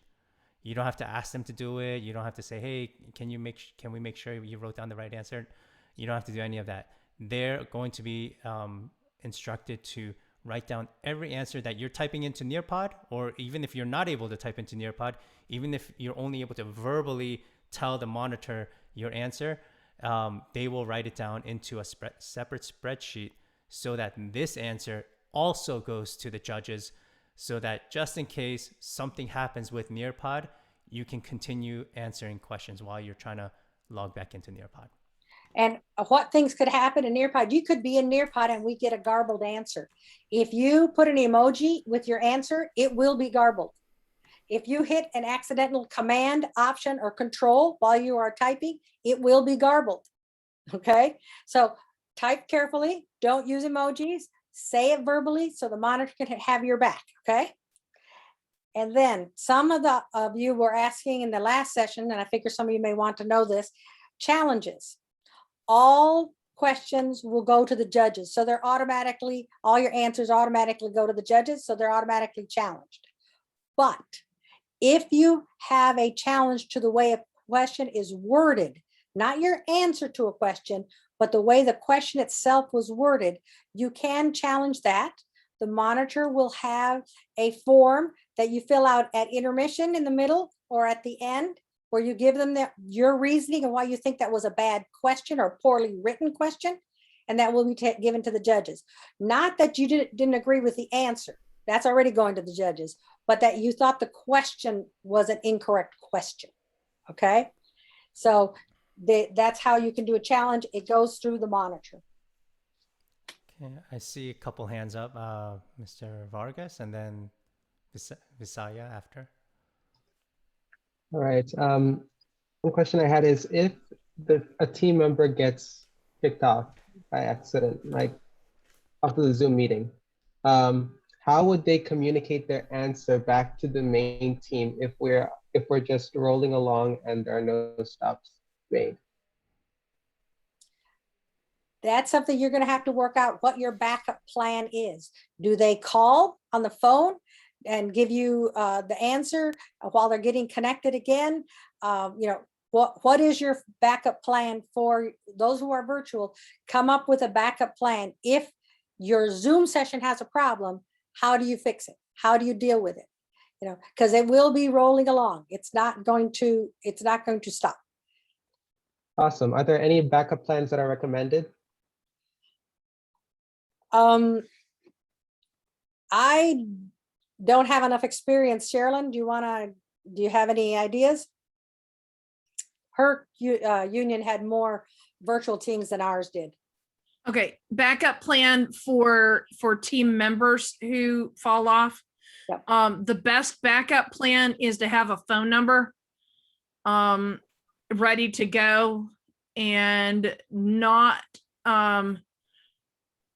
You don't have to ask them to do it. You don't have to say, hey, can we make sure you wrote down the right answer? You don't have to do any of that. They're going to be instructed to write down every answer that you're typing into Nearpod, or even if you're not able to type into Nearpod, even if you're only able to verbally tell the monitor your answer, they will write it down into a separate spreadsheet so that this answer also goes to the judges, so that just in case something happens with Nearpod, you can continue answering questions while you're trying to log back into Nearpod. And what things could happen in Nearpod? You could be in Nearpod and we get a garbled answer. If you put an emoji with your answer, it will be garbled. If you hit an accidental command, option, or control while you are typing, it will be garbled, okay? So type carefully, don't use emojis, say it verbally so the monitor can have your back, okay? And then some of you were asking in the last session, and I figure some of you may want to know this, challenges. All questions will go to the judges. So they're automatically, all your answers automatically go to the judges, so they're automatically challenged. But if you have a challenge to the way a question is worded, not your answer to a question, but the way the question itself was worded, you can challenge that. The monitor will have a form that you fill out at intermission in the middle or at the end, where you give them your reasoning and why you think that was a bad question or poorly written question, and that will be given to the judges. Not that you didn't agree with the answer, that's already going to the judges, but that you thought the question was an incorrect question, okay? So that's how you can do a challenge. It goes through the monitor. Okay, I see a couple hands up, Mr. Vargas, and then Visaya after. All right. One question I had is, if a team member gets kicked off by accident, like after the Zoom meeting, how would they communicate their answer back to the main team if we're just rolling along and there are no stops made? That's something you're going to have to work out what your backup plan is. Do they call on the phone and give you the answer while they're getting connected again? What is your backup plan for those who are virtual? Come up with a backup plan. If your Zoom session has a problem, how do you fix it? How do you deal with it? Because it will be rolling along. It's not going to stop. Awesome. Are there any backup plans that are recommended? I don't have enough experience. Sherilyn, do you have any ideas? Her union had more virtual teams than ours did. Okay, backup plan for team members who fall off. Yep. The best backup plan is to have a phone number ready to go, and not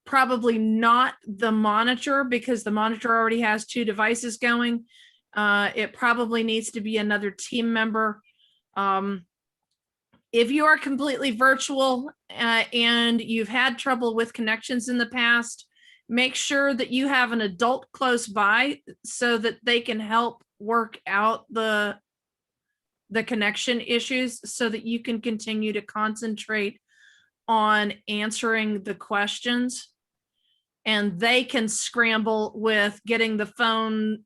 probably not the monitor, because the monitor already has 2 devices going. It probably needs to be another team member. If you are completely virtual and you've had trouble with connections in the past, make sure that you have an adult close by so that they can help work out the connection issues, so that you can continue to concentrate on answering the questions, and they can scramble with getting the phone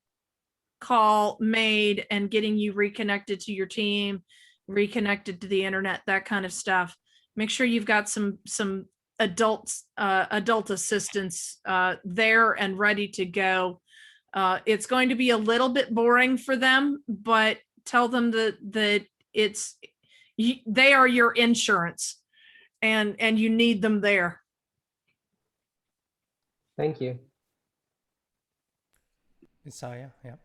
call made and getting you reconnected to your team, reconnected to the internet, that kind of stuff. Make sure you've got some adult assistance there and ready to go. It's going to be a little bit boring for them, but tell them that they are your insurance, and you need them there. Thank you. Isaiah, yeah.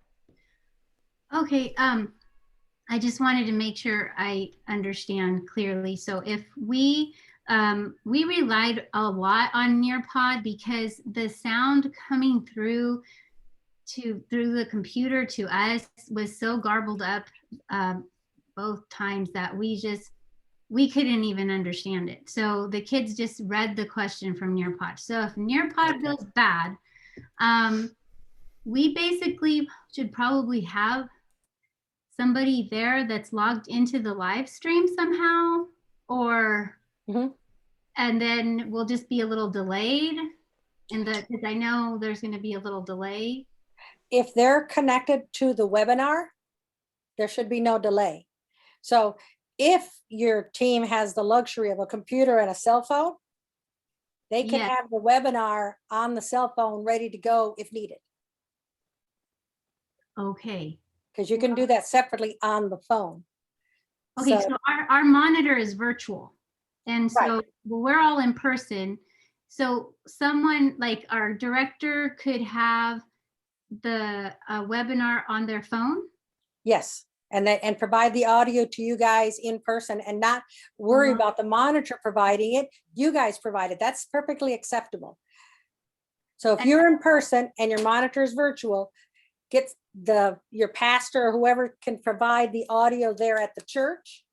Okay, I just wanted to make sure I understand clearly. So if we relied a lot on Nearpod because the sound coming through the computer to us was so garbled up both times that we couldn't even understand it. So the kids just read the question from Nearpod. So if Nearpod goes bad, we basically should probably have somebody there that's logged into the live stream somehow, or and then we'll just be a little delayed, because I know there's going to be a little delay. If they're connected to the webinar, there should be no delay. So if your team has the luxury of a computer and a cell phone, they can have the webinar on the cell phone ready to go if needed. Okay. Because you can do that separately on the phone. Okay, so our monitor is virtual. And so we're all in person. So someone like our director could have the webinar on their phone? Yes, and provide the audio to you guys in person, and not worry about the monitor providing it. You guys provide it. That's perfectly acceptable. So if you're in person and your monitor is virtual, get your pastor or whoever can provide the audio there at the church.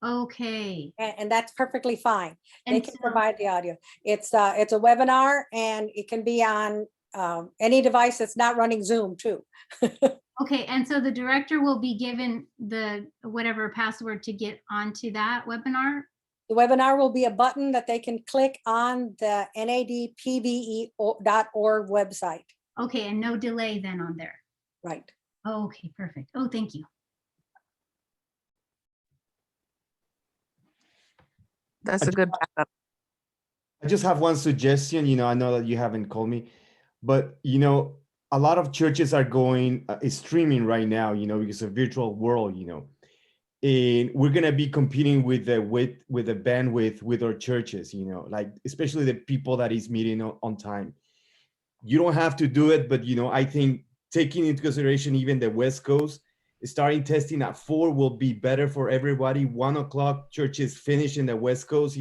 Okay. And that's perfectly fine. They can provide the audio. It's a webinar, and it can be on any device that's not running Zoom too. Okay, and so the director will be given the whatever password to get onto that webinar? The webinar will be a button that they can click on the NADPBE.org website. Okay, and no delay then on there. Right. Okay, perfect. Oh, thank you. That's a good backup. I just have one suggestion. I know that you haven't called me, but a lot of churches are going streaming right now, because of virtual world, and we're going to be competing with the bandwidth with our churches, like especially the people that is meeting on time. You don't have to do it, but I think taking into consideration even the West Coast, starting testing at 4 will be better for everybody. 1 o'clock churches finish in the West Coast,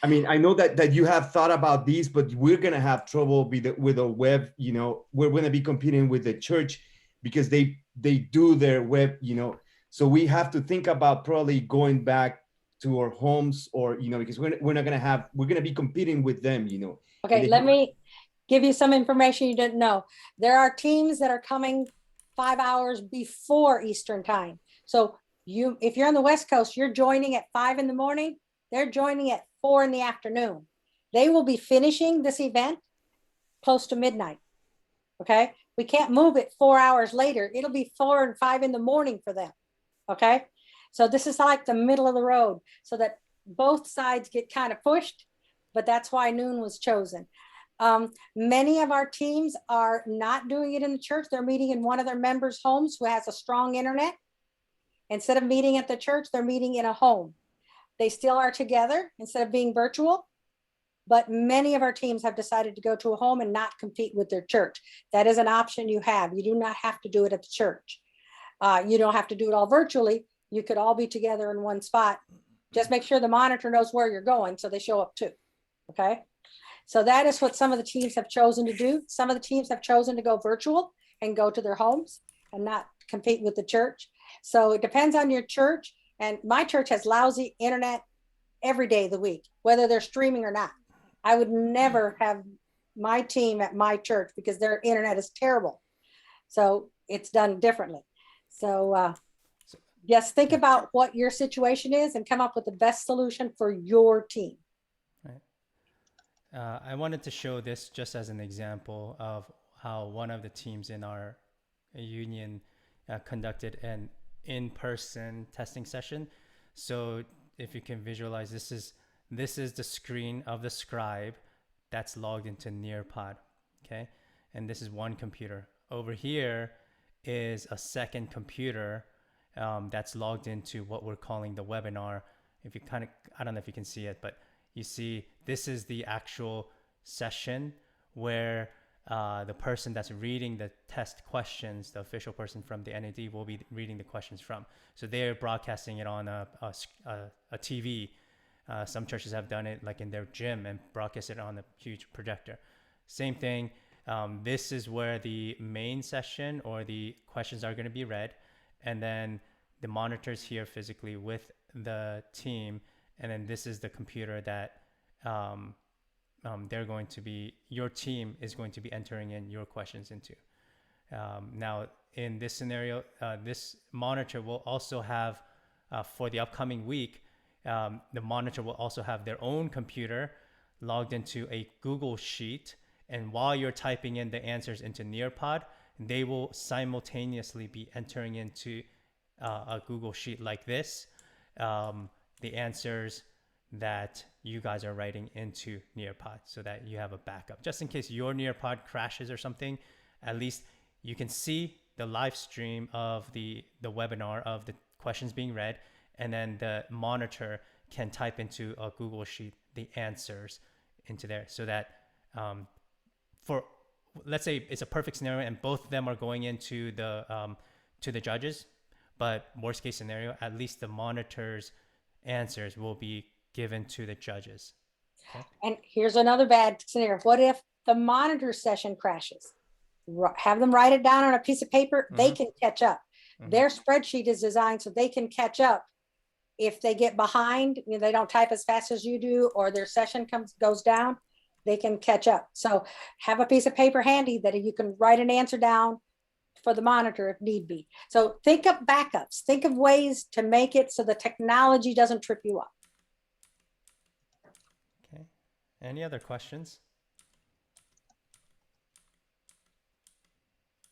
I mean, I know that you have thought about these, but we're going to have trouble with the web, we're going to be competing with the church because they do their web, so we have to think about probably going back to our homes, or, because we're not going to be competing with them, Okay, let me give you some information you didn't know. There are teams that are coming 5 hours before Eastern time. So if you're on the West Coast, you're joining at 5 in the morning, they're joining at 4 in the afternoon. They will be finishing this event close to midnight. Okay, we can't move it 4 hours later. It'll be 4 and 5 in the morning for them. Okay, so this is like the middle of the road, so that both sides get kind of pushed, but that's why noon was chosen. Many of our teams are not doing it in the church. They're meeting in one of their members' homes who has a strong internet. Instead of meeting at the church, they're meeting in a home. They still are together instead of being virtual, but many of our teams have decided to go to a home and not compete with their church. That is an option you have. You do not have to do it at the church. You don't have to do it all virtually. You could all be together in one spot. Just make sure the monitor knows where you're going so they show up too, okay? So that is what some of the teams have chosen to do. Some of the teams have chosen to go virtual and go to their homes and not compete with the church. So it depends on your church. And my church has lousy internet every day of the week, whether they're streaming or not. I would never have my team at my church because their internet is terrible. So it's done differently. So just think about what your situation is and come up with the best solution for your team. Right. I wanted to show this just as an example of how one of the teams in our union conducted an in-person testing session. So if you can visualize, this is the screen of the Scribe that's logged into Nearpod, okay? And this is one computer. Over here is a second computer that's logged into what we're calling the webinar. If you I don't know if you can see it, but you see this is the actual session where the person that's reading the test questions, the official person from the NAD, will be reading the questions from. So they're broadcasting it on a TV. Some churches have done it like in their gym and broadcast it on a huge projector. Same thing. This is where the main session or the questions are going to be read. And then the monitors here physically with the team. And then this is the computer that your team is going to be entering in your questions into. Now, in this scenario, this monitor will also have, for the upcoming week, the monitor will also have their own computer logged into a Google Sheet. And while you're typing in the answers into Nearpod, they will simultaneously be entering into a Google Sheet like this, the answers that you guys are writing into Nearpod so that you have a backup. Just in case your Nearpod crashes or something, at least you can see the live stream of the webinar of the questions being read, and then the monitor can type into a Google Sheet the answers into there so that for, let's say it's a perfect scenario and both of them are going into to the judges, but worst case scenario, at least the monitor's answers will be given to the judges. Okay? And here's another bad scenario. What if the monitor session crashes? Have them write it down on a piece of paper. They can catch up. Their spreadsheet is designed so they can catch up. If they get behind, they don't type as fast as you do, or their session goes down, they can catch up. So have a piece of paper handy that you can write an answer down for the monitor if need be. So think of backups. Think of ways to make it so the technology doesn't trip you up. Okay. Any other questions?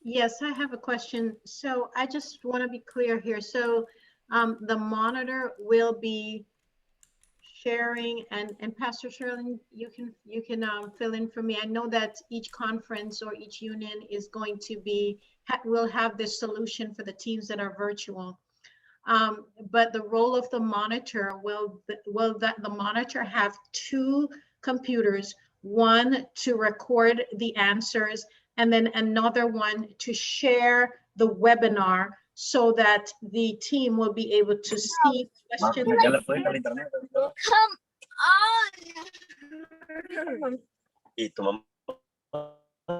Yes, I have a question. So I just want to be clear here. So the monitor will be sharing, and Pastor Sherlin, you can fill in for me. I know that each conference or each union is going to be will have this solution for the teams that are virtual. But the role of the monitor, will the monitor have two computers, one to record the answers and then another one to share the webinar so that the team will be able to see questions? Come on.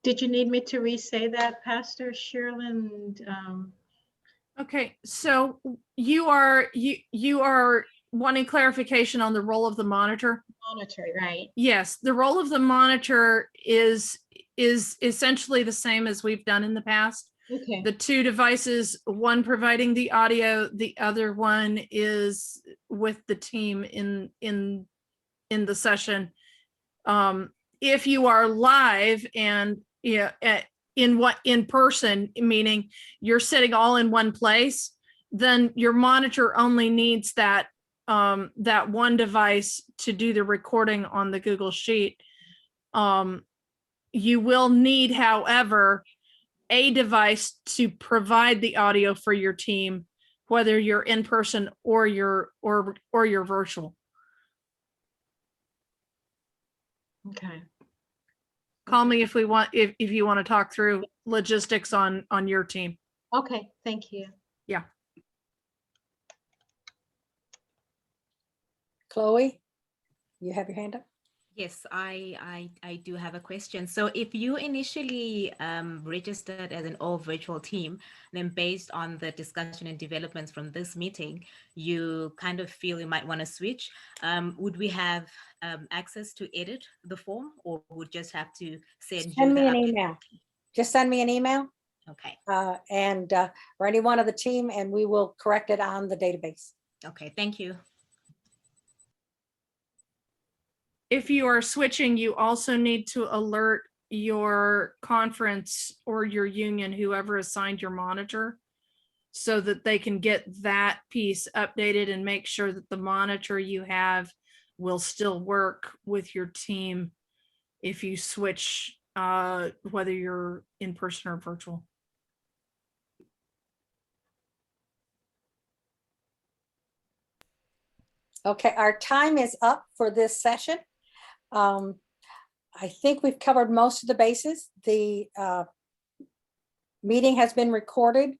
Did you need me to re-say that, Pastor Sherlin? Okay, so you are wanting clarification on the role of the monitor? Monitor, right? Yes, the role of the monitor is essentially the same as we've done in the past. Okay. The two devices, one providing the audio, the other one is with the team in the session. If you are live and in person, meaning you're sitting all in one place, then your monitor only needs that that one device to do the recording on the Google Sheet. You will need, however, a device to provide the audio for your team, whether you're in person or you're virtual. Okay. Call me if you want to talk through logistics on your team. Okay, thank you. Yeah. Chloe, you have your hand up? Yes, I do have a question. So if you initially registered as an all virtual team, then based on the discussion and developments from this meeting, you kind of feel you might want to switch, would we have access to edit the form, or would just have to send you Send me the an updated? email. Just send me an email. Okay. Or any one of the team, and we will correct it on the database. Okay, thank you. If you are switching, you also need to alert your conference or your union, whoever assigned your monitor, so that they can get that piece updated and make sure that the monitor you have will still work with your team if you switch, whether you're in person or virtual. Okay, our time is up for this session. I think we've covered most of the bases. The meeting has been recorded.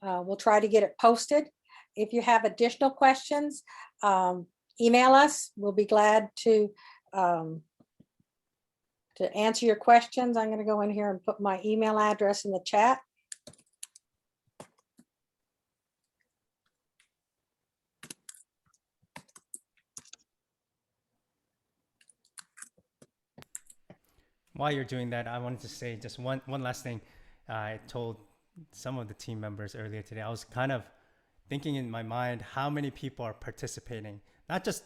We'll try to get it posted. If you have additional questions, email us. We'll be glad to answer your questions. I'm going to go in here and put my email address in the chat. While you're doing that, I wanted to say just one last thing. I told some of the team members earlier today, I was kind of thinking in my mind how many people are participating, not just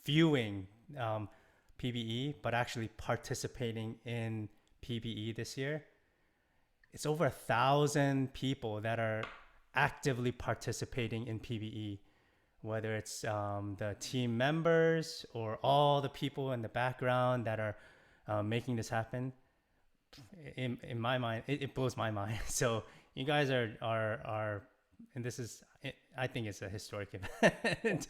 viewing PBE, but actually participating in PBE this year. It's over 1,000 people that are actively participating in PBE, whether it's the team members or all the people in the background that are making this happen. In my mind, it blows my mind. So you guys are, and this is, I think it's a historic event.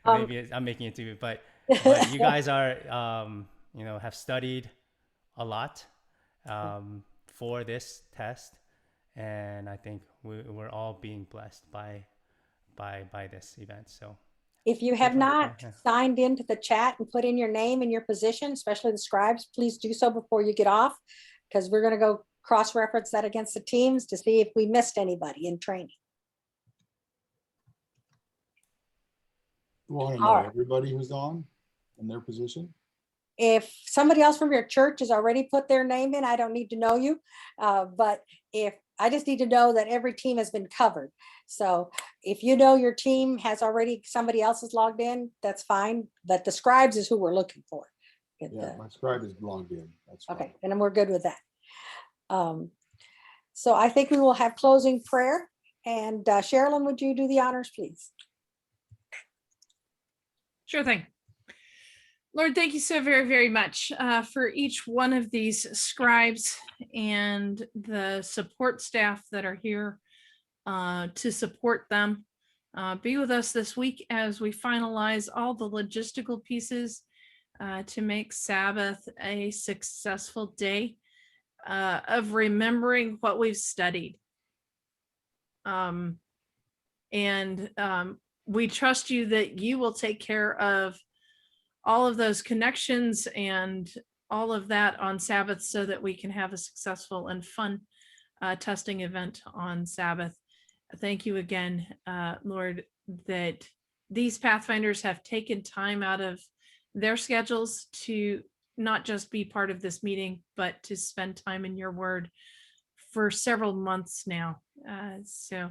Maybe I'm making it too, but you guys are, have studied a lot for this test, and I think we're all being blessed by this event. So if you have not signed into the chat and put in your name and your position, especially the scribes, please do so before you get off, because we're going to go cross-reference that against the teams to see if we missed anybody in training. You want to know everybody who's on in their position? If somebody else from your church has already put their name in, I don't need to know you. But if I just need to know that every team has been covered. So if you know your team has already, somebody else is logged in, that's fine. But the scribes is who we're looking for. Yeah, my scribe is logged in. That's fine. Okay, and then we're good with that. So I think we will have closing prayer. And Sherilyn, would you do the honors, please? Sure thing. Lord, thank you so very, very much for each one of these scribes and the support staff that are here to support them. Be with us this week as we finalize all the logistical pieces to make Sabbath a successful day of remembering what we've studied. We trust you that you will take care of all of those connections and all of that on Sabbath so that we can have a successful and fun testing event on Sabbath. Thank you again, Lord, that these Pathfinders have taken time out of their schedules to not just be part of this meeting, but to spend time in your word for several months now. So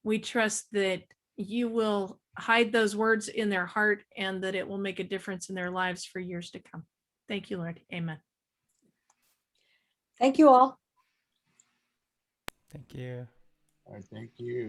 we trust that you will hide those words in their heart and that it will make a difference in their lives for years to come. Thank you, Lord. Amen. Thank you all. Thank you. All right, thank you.